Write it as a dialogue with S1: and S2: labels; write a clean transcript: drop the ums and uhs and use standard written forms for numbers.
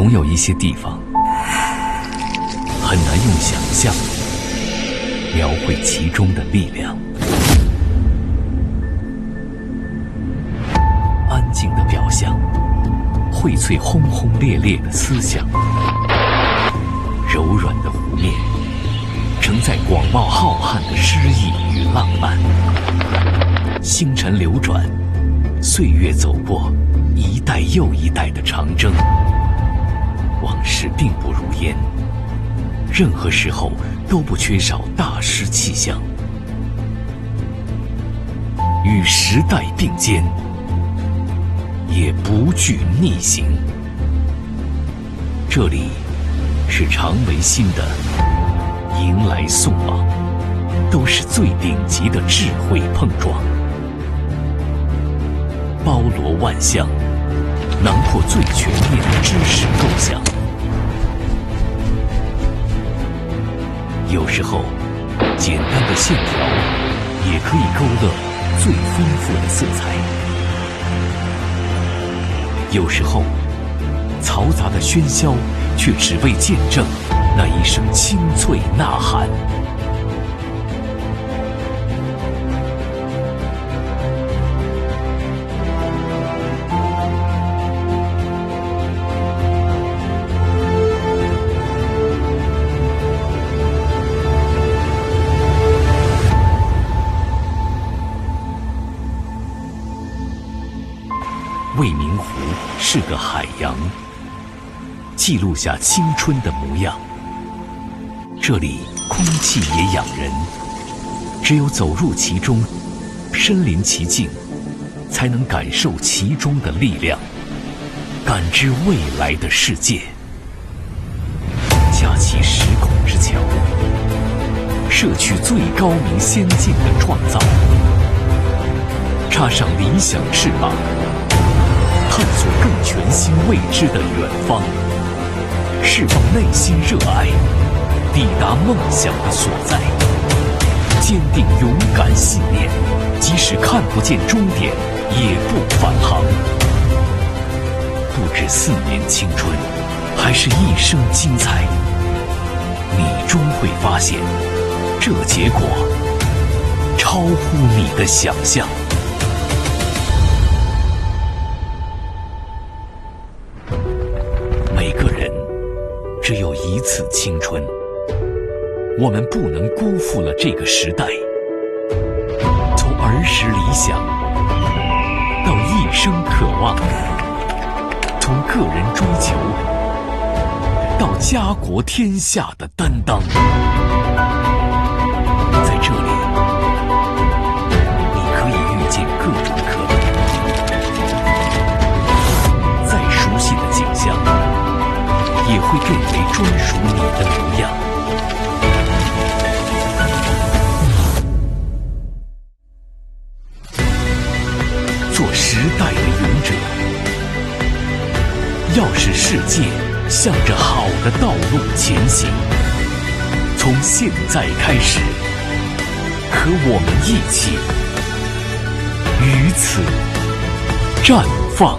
S1: 总有一些地方很难用想象描绘其中的力量。安静的表象荟萃轰轰烈烈的思想，柔软的湖面承载广袤浩瀚的诗意与浪漫。星辰流转，岁月走过，一代又一代的长征。往事并不如烟，任何时候都不缺少大师气象。与时代并肩，也不惧逆行。这里是常维新的迎来送往，都是最顶级的智慧碰撞，包罗万象，囊括最全面的知识构想。有时候，简单的线条也可以勾勒最丰富的色彩。有时候，嘈杂的喧嚣却只为见证那一声清脆呐喊。未名湖是个海洋，记录下青春的模样。这里空气也养人，只有走入其中，身临其境，才能感受其中的力量，感知未来的世界。架起时空之桥，摄取最高明先进的创造，插上理想翅膀，探索更全新未知的远方，释放内心热爱，抵达梦想的所在。坚定勇敢信念，即使看不见终点，也不返航。不止4年青春，还是一生精彩。你终会发现，这结果超乎你的想象。每个人只有一次青春，我们不能辜负了这个时代。从儿时理想到一生渴望，从个人追求到家国天下的担当，在这里，你可以遇见各种可能。再熟悉的景象，也会变为专属你的模样。做时代的勇者，要使世界向着好的道路前行。从现在开始，和我们一起于此绽放。